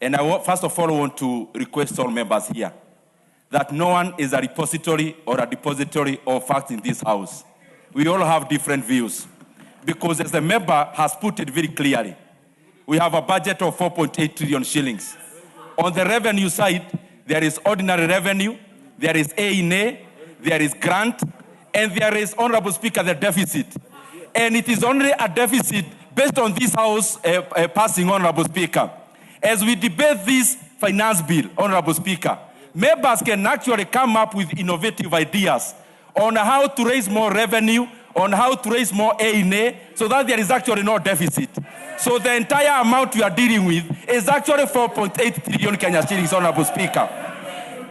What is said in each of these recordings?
And first of all, I want to request all members here that no one is a repository or a depository of facts in this house. We all have different views. Because as the member has put it very clearly, we have a budget of 4.8 trillion shillings. On the revenue side, there is ordinary revenue, there is A&A, there is grant, and there is, Honorable Speaker, the deficit. And it is only a deficit based on this House passing, Honorable Speaker. As we debate this finance bill, Honorable Speaker, members can actually come up with innovative ideas on how to raise more revenue, on how to raise more A&A, so that there is actually no deficit. So the entire amount we are dealing with is actually 4.8 trillion Kenya shillings, Honorable Speaker.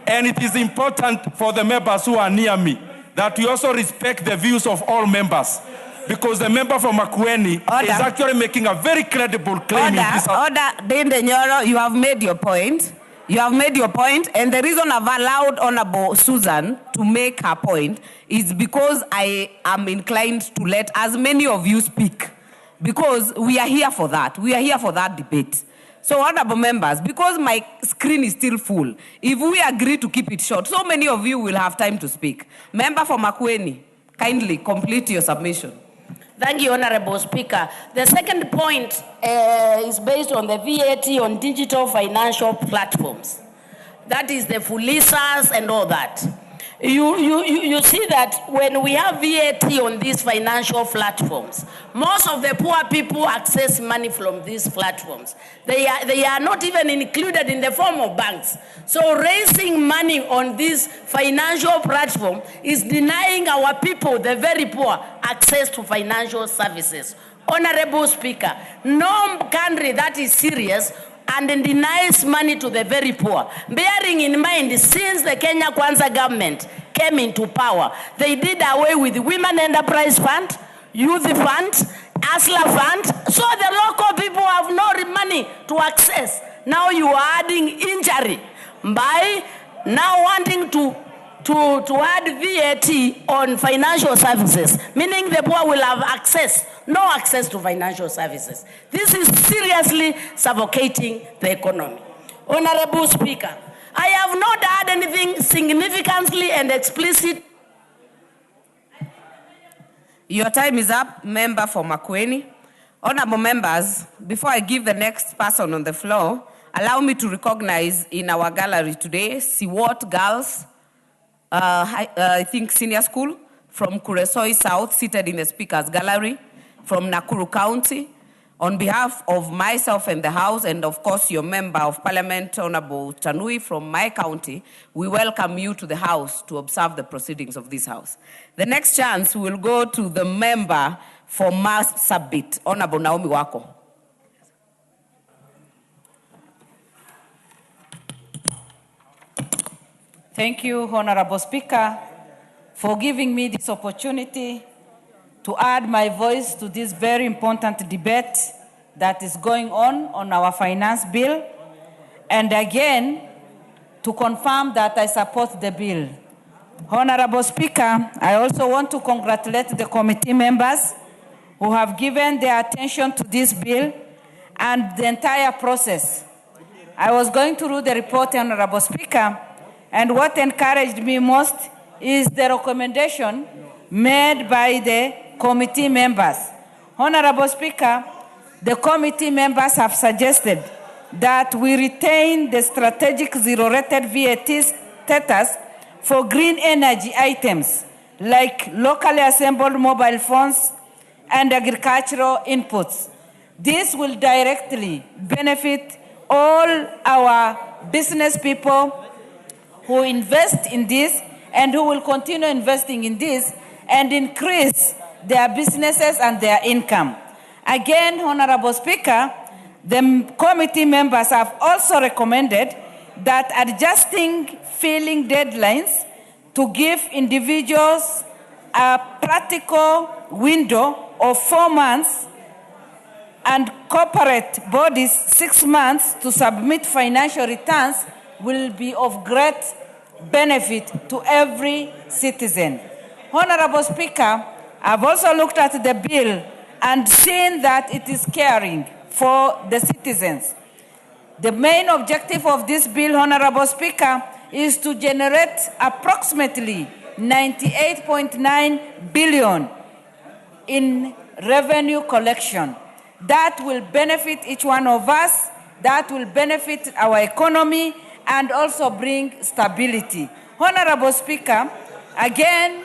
And it is important for the members who are near me that we also respect the views of all members. Because the member from Makueni is actually making a very credible claim in this house. Ndindi, Nyoro, you have made your point. You have made your point, and the reason I've allowed Honorable Susan to make her point is because I am inclined to let as many of you speak, because we are here for that. We are here for that debate. So, honorable members, because my screen is still full, if we agree to keep it short, so many of you will have time to speak. Member for Makueni, kindly complete your submission. Thank you, Honorable Speaker. The second point is based on the VAT on digital financial platforms. That is the Fulisas and all that. You see that when we have VAT on these financial platforms, most of the poor people access money from these platforms. They are not even included in the form of banks. So raising money on this financial platform is denying our people, the very poor, access to financial services. Honorable Speaker, no country that is serious and denies money to the very poor. Bearing in mind, since the Kenya Kwanza government came into power, they did away with the Women Enterprise Fund, Youth Fund, ASLA Fund, so the local people have no money to access. Now you are adding injury by now wanting to add VAT on financial services, meaning the poor will have no access to financial services. This is seriously suffocating the economy. Honorable Speaker, I have not heard anything significantly and explicit. Your time is up, member for Makueni. Honorable members, before I give the next person on the floor, allow me to recognize in our gallery today, Siwot girls, I think senior school, from Kuresoi South, seated in the speaker's gallery, from Nakuru County. On behalf of myself and the House, and of course your member of Parliament, Honorable Tanui from my county, we welcome you to the House to observe the proceedings of this House. The next chance will go to the member for Marsabit, Honorable Naomi Wako. Thank you, Honorable Speaker, for giving me this opportunity to add my voice to this very important debate that is going on our finance bill, and again, to confirm that I support the bill. Honorable Speaker, I also want to congratulate the committee members who have given their attention to this bill and the entire process. I was going to read the report, Honorable Speaker, and what encouraged me most is the recommendation made by the committee members. Honorable Speaker, the committee members have suggested that we retain the strategic zero-rated VAT status for green energy items like locally assembled mobile phones and agricultural inputs. This will directly benefit all our business people who invest in this and who will continue investing in this and increase their businesses and their income. Again, Honorable Speaker, the committee members have also recommended that adjusting filing deadlines to give individuals a practical window of 4 months and corporate bodies 6 months to submit financial returns will be of great benefit to every citizen. Honorable Speaker, I've also looked at the bill and seen that it is caring for the citizens. The main objective of this bill, Honorable Speaker, is to generate approximately 98.9 billion in revenue collection. That will benefit each one of us, that will benefit our economy, and also bring stability. Honorable Speaker, again,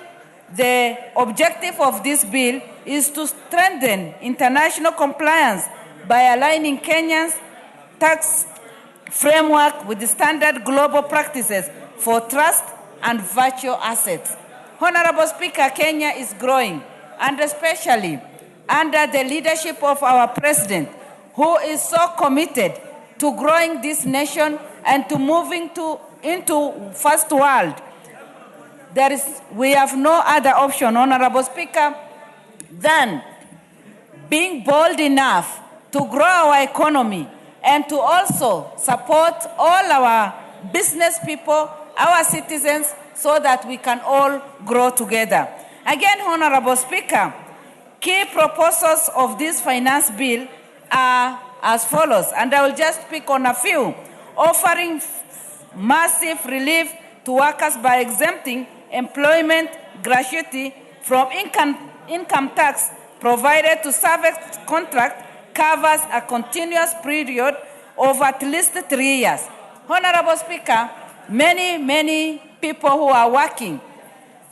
the objective of this bill is to strengthen international compliance by aligning Kenya's tax framework with the standard global practices for trust and virtual assets. Honorable Speaker, Kenya is growing, and especially under the leadership of our President, who is so committed to growing this nation and to moving into first world. We have no other option, Honorable Speaker, than being bold enough to grow our economy and to also support all our business people, our citizens, so that we can all grow together. Again, Honorable Speaker, key proposals of this finance bill are as follows, and I will just pick on a few. Offering massive relief to workers by exempting employment gratuity from income tax provided to service contract covers a continuous period of at least 3 years. Honorable Speaker, many people who are working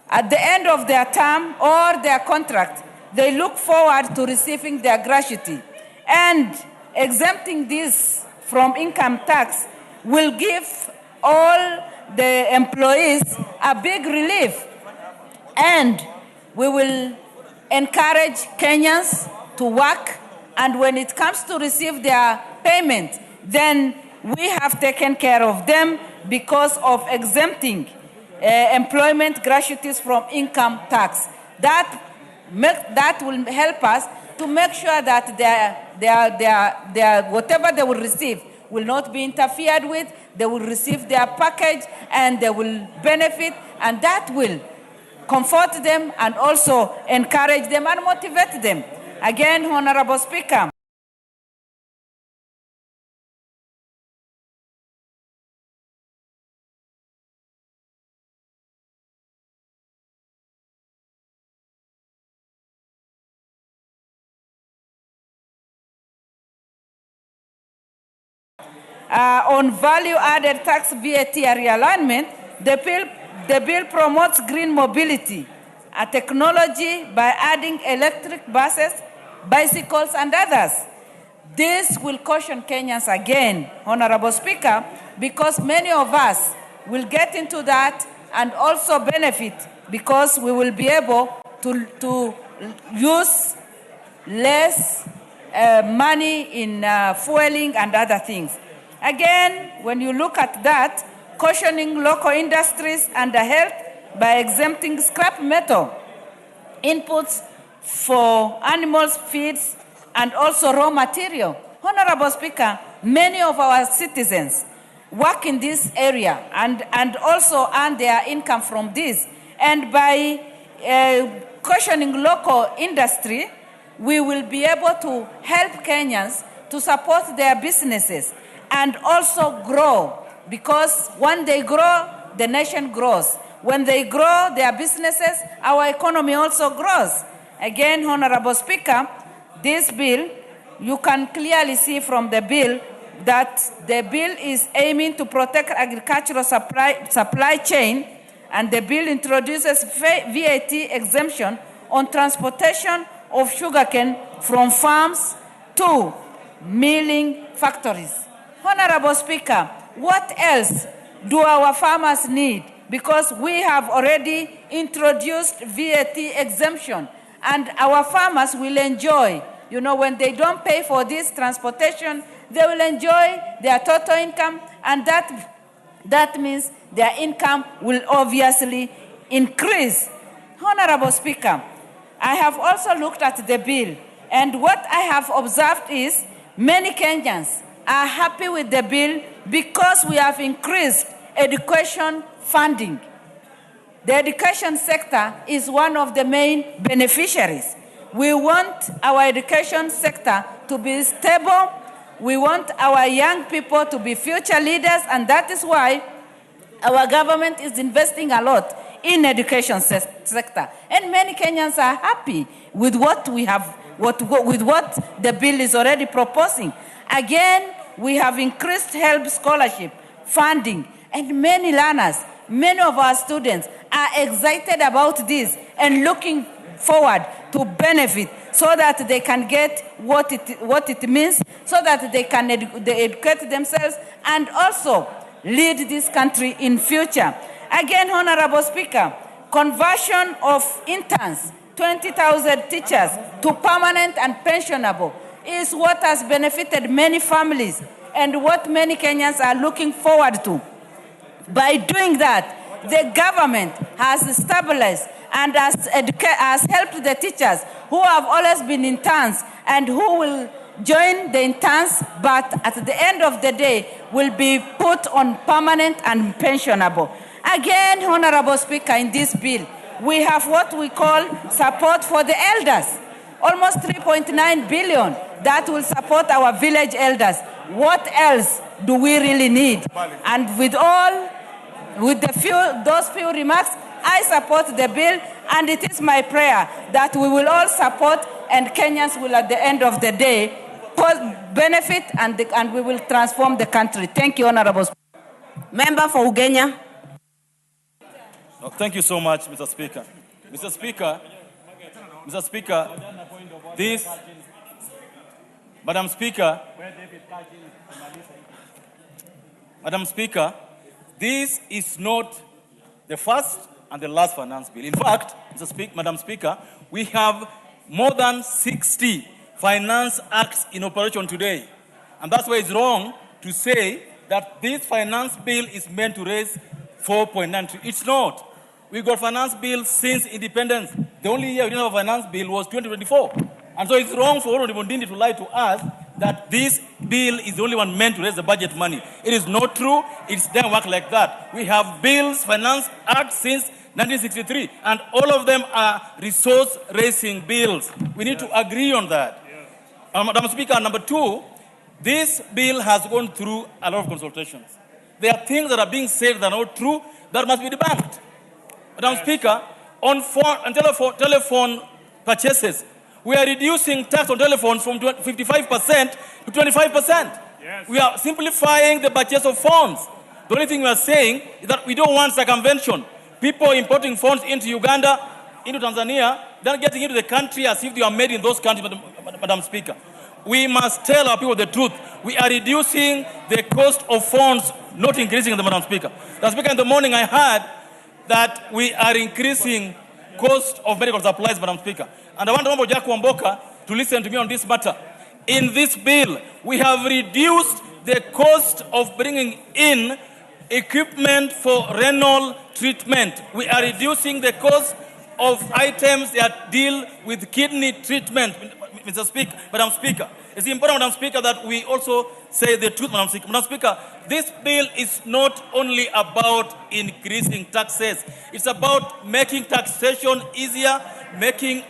at the end of their term or their contract, they look forward to receiving their gratuity. And exempting this from income tax will give all the employees a big relief. And we will encourage Kenyans to work, and when it comes to receive their payment, then we have taken care of them because of exempting employment gratuities from income tax. That will help us to make sure that their whatever they will receive will not be interfered with. They will receive their package and they will benefit, and that will comfort them and also encourage them and motivate them. Again, Honorable Speaker, on value-added tax VAT realignment, the bill promotes green mobility, a technology by adding electric buses, bicycles, and others. This will caution Kenyans again, Honorable Speaker, because many of us will get into that and also benefit because we will be able to use less money in fueling and other things. Again, when you look at that, cautioning local industries and the health by exempting scrap metal inputs for animals' feeds and also raw material. Honorable Speaker, many of our citizens work in this area and also earn their income from this. And by cautioning local industry, we will be able to help Kenyans to support their businesses and also grow, because when they grow, the nation grows. When they grow their businesses, our economy also grows. Again, Honorable Speaker, this bill, you can clearly see from the bill that the bill is aiming to protect agricultural supply chain, and the bill introduces VAT exemption on transportation of sugarcane from farms to milling factories. Honorable Speaker, what else do our farmers need? Because we have already introduced VAT exemption, and our farmers will enjoy, when they don't pay for this transportation, they will enjoy their total income, and that means their income will obviously increase. Honorable Speaker, I have also looked at the bill, and what I have observed is many Kenyans are happy with the bill because we have increased education funding. The education sector is one of the main beneficiaries. We want our education sector to be stable, We want our young people to be future leaders, and that is why our government is investing a lot in education sector. And many Kenyans are happy with what we have, with what the bill is already proposing. Again, we have increased HELB scholarship funding, and many learners, many of our students are excited about this and looking forward to benefit so that they can get what it means, so that they can educate themselves and also lead this country in future. Again, Honorable Speaker, conversion of interns, 20,000 teachers to permanent and pensionable is what has benefited many families and what many Kenyans are looking forward to. By doing that, the government has stabilized and has helped the teachers who have always been interns and who will join the interns, but at the end of the day will be put on permanent and pensionable. Again, Honorable Speaker, in this bill, we have what we call support for the elders, almost 3.9 billion that will support our village elders. What else do we really need? And with those few remarks, I support the bill, and it is my prayer that we will all support and Kenyans will, at the end of the day, benefit and we will transform the country. Thank you, Honorable Speaker. Member for Ugenya. Oh, thank you so much, Mr. Speaker. Mr. Speaker, Madam Speaker, this is not the first and the last finance bill. In fact, Madam Speaker, we have more than 60 finance acts in operation today. And that's why it's wrong to say that this finance bill is meant to raise 4.9 It's not. We got finance bill since independence. The only year we didn't have a finance bill was 2024. And so it's wrong for Ndindi to lie to us that this bill is the only one meant to raise the budget money. It is not true. It doesn't work like that. We have bills, finance acts since 1963, and all of them are resource-raising bills. We need to agree on that. Madam Speaker, number two, this bill has gone through a lot of consultations. There are things that are being said that are not true that must be debunked. Madam Speaker, on telephone purchases, we are reducing tax on telephones from 55% to 25%. Yes. We are simplifying the purchase of phones. The only thing we are saying is that we don't want circumvention. People importing phones into Uganda, into Tanzania, they're getting into the country as if they are made in those countries, Madam Speaker. We must tell our people the truth. We are reducing the cost of phones, not increasing them, Madam Speaker. Madam Speaker, in the morning I heard that we are increasing cost of medical supplies, Madam Speaker. And I want Honorable Jack Wamboka to listen to me on this matter. In this bill, we have reduced the cost of bringing in equipment for renal treatment. We are reducing the cost of items that deal with kidney treatment, Mr. Speaker, Madam Speaker. It's important, Madam Speaker, that we also say the truth, Madam Speaker. Madam Speaker, this bill is not only about increasing taxes. It's about making taxation easier, making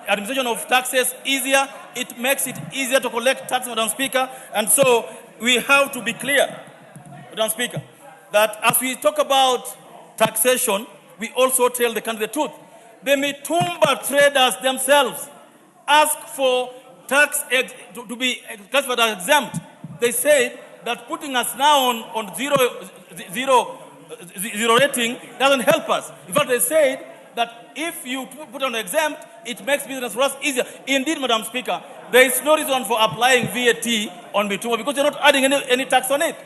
administration of taxes easier. It makes it easier to collect tax, Madam Speaker. And so we have to be clear, Madam Speaker, that as we talk about taxation, we also tell the country the truth. The Mitumba traders themselves ask for tax to be classified as exempt. They said that putting us now on zero rating doesn't help us. In fact, they said that if you put on exempt, it makes business for us easier. Indeed, Madam Speaker, there is no reason for applying VAT on Mitumba because you're not adding any tax on it.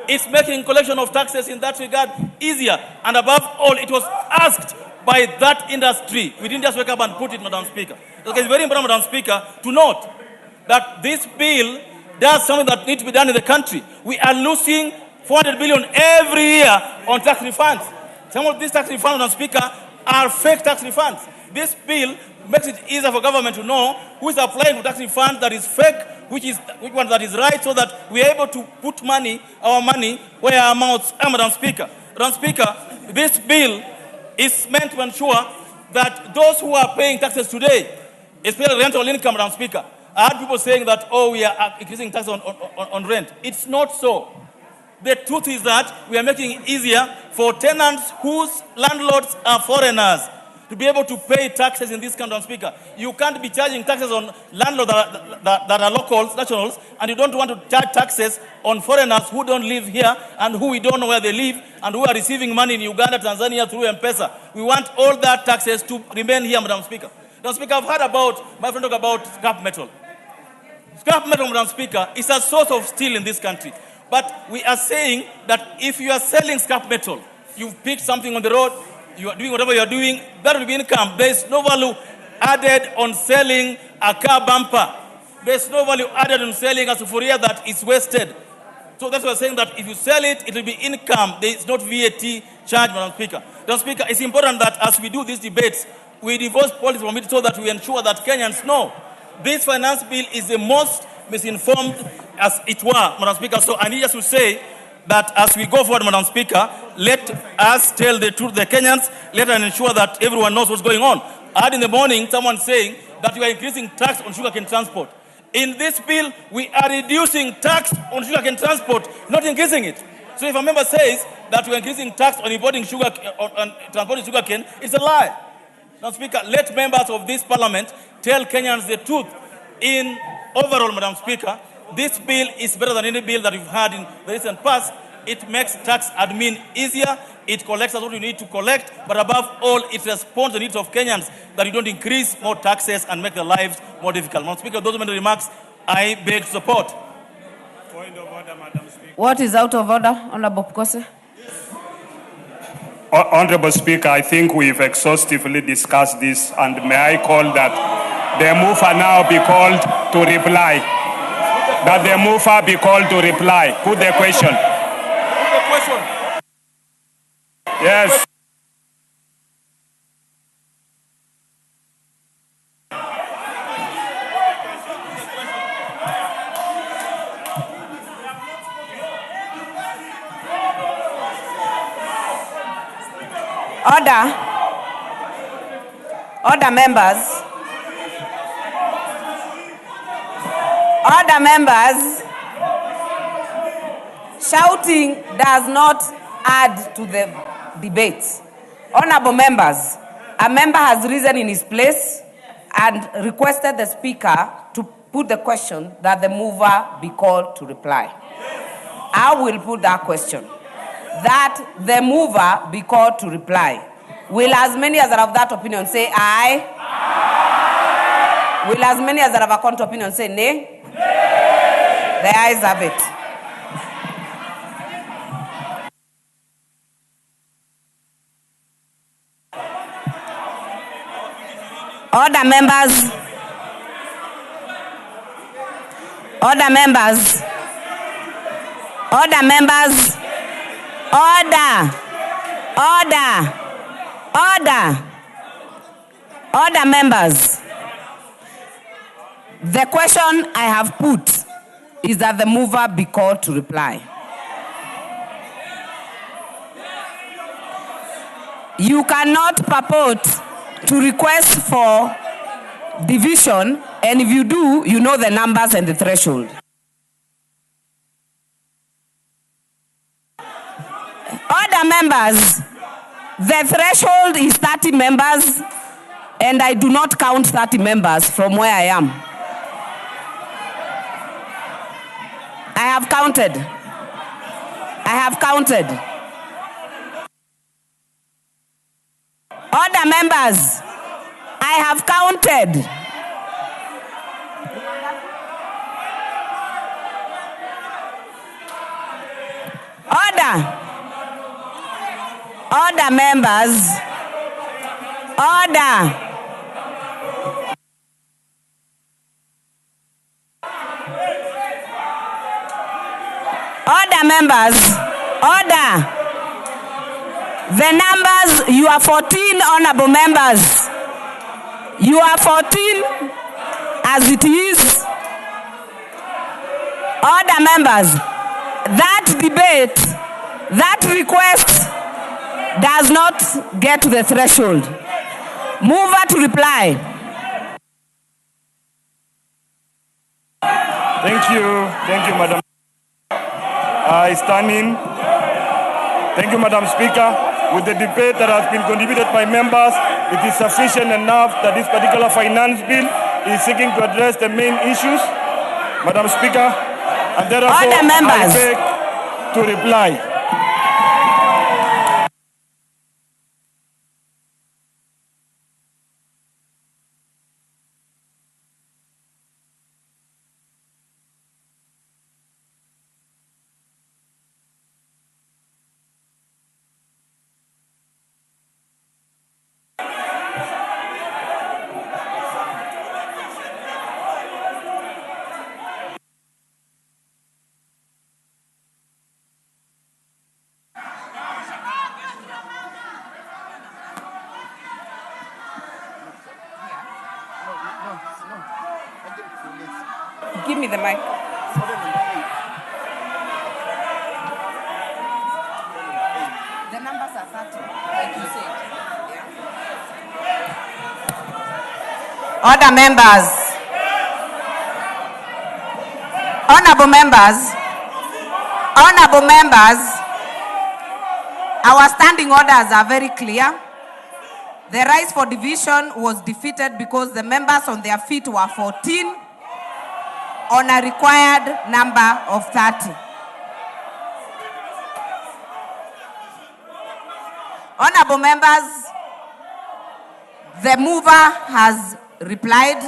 It's making collection of taxes in that regard easier. And above all, it was asked by that industry. We didn't just wake up and put it, Madam Speaker. Okay, it's very important, Madam Speaker, to note that this bill does something that needs to be done in the country. We are losing 400 billion every year on tax refunds. Some of these tax refunds, Madam Speaker, are fake tax refunds. This bill makes it easier for government to know who is applying for tax refunds that is fake, which one that is right, so that we are able to put our money where our mouths are, Madam Speaker. Madam Speaker, this bill is meant to ensure that those who are paying taxes today, especially rental income, Madam Speaker, I heard people saying that, oh, we are increasing tax on rent. It's not so. The truth is that we are making it easier for tenants whose landlords are foreigners to be able to pay taxes in this country, Speaker. You can't be charging taxes on landlords that are locals, nationals, and you don't want to charge taxes on foreigners who don't live here and who we don't know where they live and who are receiving money in Uganda, Tanzania through M-Pesa. We want all that taxes to remain here, Madam Speaker. Madam Speaker, I've heard about, my friend talk about scrap metal. Scrap metal, Madam Speaker, is a source of steel in this country. But we are saying that if you are selling scrap metal, you've picked something on the road, you are doing whatever you are doing, that will be income. There is no value added on selling a car bumper. There is no value added on selling a sufuria that is wasted. So that's why we're saying that if you sell it, it will be income. There is not VAT charge, Madam Speaker. Madam Speaker, it's important that as we do these debates, we divorce politics from it so that we ensure that Kenyans know this finance bill is the most misinformed as it were, Madam Speaker. So I need us to say that as we go forward, Madam Speaker, let us tell the truth to the Kenyans. Let us ensure that everyone knows what's going on. I heard in the morning someone saying that we are increasing tax on sugarcane transport. In this bill, we are reducing tax on sugarcane transport, not increasing it. So if a member says that we are increasing tax on importing sugar, on transporting sugarcane, it's a lie. Madam Speaker, let members of this parliament tell Kenyans the truth. In overall, Madam Speaker, this bill is better than any bill that we've had in the recent past. It makes tax admin easier. It collects what you need to collect. But above all, it responds to the needs of Kenyans that you don't increase more taxes and make their lives more difficult. Madam Speaker, those are my remarks. I beg to support. Point of order, Madam Speaker. What is out of order, Honorable Pukose? Honorable Speaker, I think we've exhaustively discussed this, and may I call that the mover now be called to reply. That the mover be called to reply. Put the question. Put the question. Yes. Order. Order, members. Order, members. Shouting does not add to the debate. Honorable members, a member has risen in his place and requested the speaker to put the question that the mover be called to reply. I will put that question. That the mover be called to reply. Will as many as are of that opinion say aye? Aye. Will as many as are of a contrary opinion say nay? Nay. The ayes have it. Order, members. Order, members. Order, members. Order. Order. Order. Order, members. The question I have put is that the mover be called to reply. You cannot purport to request for division, and if you do, you know the numbers and the threshold. Order, members. The threshold is 30 members, and I do not count 30 members from where I am. I have counted. I have counted. Order, members. I have counted. Order. Order, members. Order. Order, members. Order. The numbers, you are 14 honorable members. You are 14 as it is. Order, members. That debate, that request does not get to the threshold. Mover to reply. Thank you, Madam. I stand in. Thank you, Madam Speaker. With the debate that has been contributed by members, it is sufficient enough that this particular finance bill is seeking to address the main issues, Madam Speaker, and therefore I beg to reply. Give me the mic. The numbers are 30, like you said. Yeah? Other members. Honorable members, our standing orders are very clear. The rise for division was defeated because the members on their feet were 14 on a required number of 30. Honorable members, the mover has replied.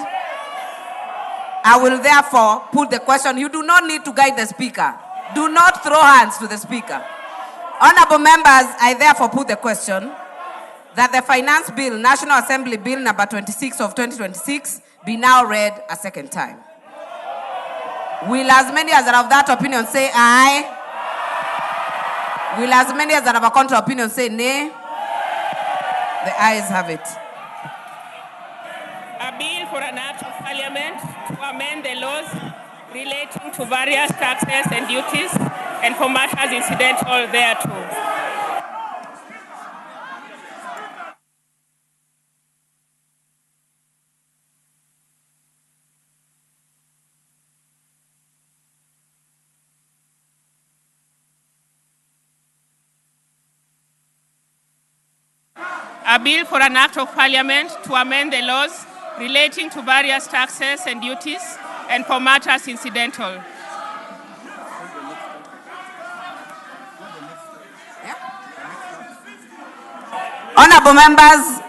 I will therefore put the question. You do not need to guide the speaker. Do not throw hands to the speaker. Honorable members, I therefore put the question that the Finance Bill, National Assembly Bill number 26 of 2026, be now read a second time. Will as many as are of that opinion say aye? Will as many as are of a contrary opinion say nay? The ayes have it. A bill for an act of parliament to amend the laws relating to various taxes and duties and for matters incidental thereto. A bill for an act of parliament to amend the laws relating to various taxes and duties and for matters incidental. Honorable members,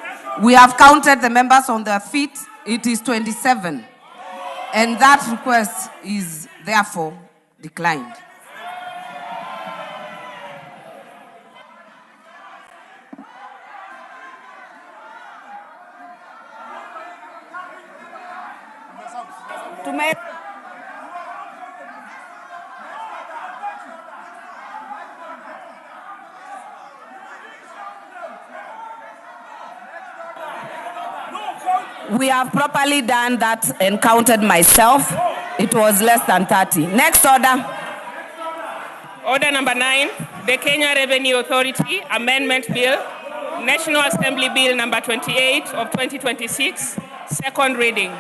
we have counted the members on their feet. It is 27. And that request is therefore declined. We have properly done that and counted myself. It was less than 30. Next order. Order number 9, the Kenya Revenue Authority Amendment Bill, National Assembly Bill number 28 of 2026, second reading.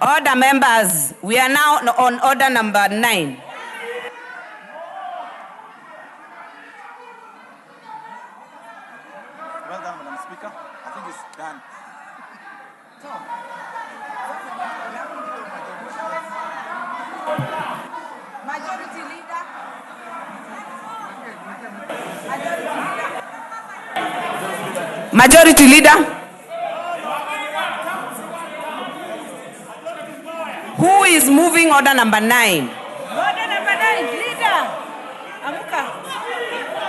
Order, members. We are now on order number 9. Well done, Madam Speaker. I think it's done. Majority Leader. Majority Leader. Who is moving order number 9? Order number 9, Leader. Amuka.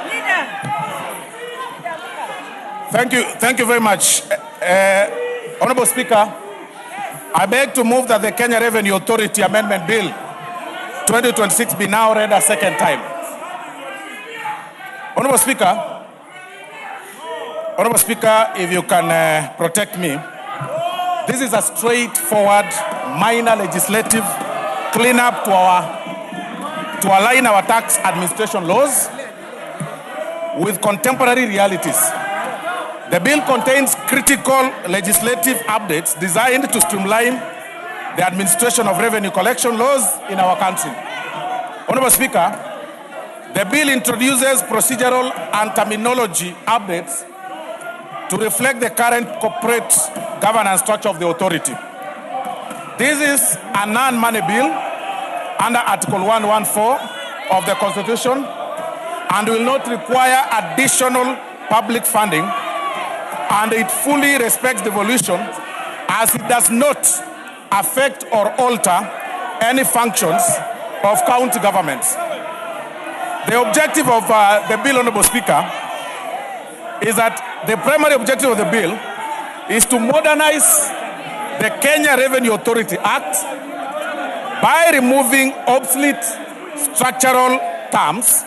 Leader. Thank you very much. Honorable Speaker, I beg to move that the Kenya Revenue Authority Amendment Bill 2026 be now read a second time. Honorable Speaker, if you can protect me, this is a straightforward, minor legislative cleanup to align our tax administration laws with contemporary realities. The bill contains critical legislative updates designed to streamline the administration of revenue collection laws in our country. Honorable Speaker, the bill introduces procedural and terminology updates to reflect the current corporate governance structure of the authority. This is a non-money bill under Article 114 of the Constitution and will not require additional public funding, and it fully respects devolution as it does not affect or alter any functions of county governments. The objective of the bill, Honorable Speaker, is that the primary objective of the bill is to modernize the Kenya Revenue Authority Act by removing obsolete structural terms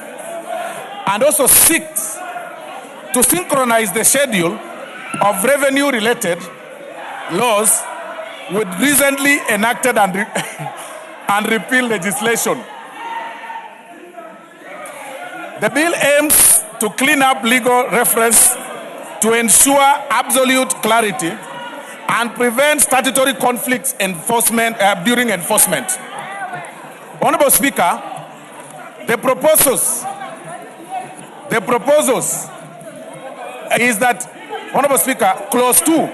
and also seeks to synchronize the schedule of revenue-related laws with recently enacted and repealed legislation. The bill aims to clean up legal reference to ensure absolute clarity and prevent statutory conflicts during enforcement. Honorable Speaker, the proposals is that, Honorable Speaker, Clause 2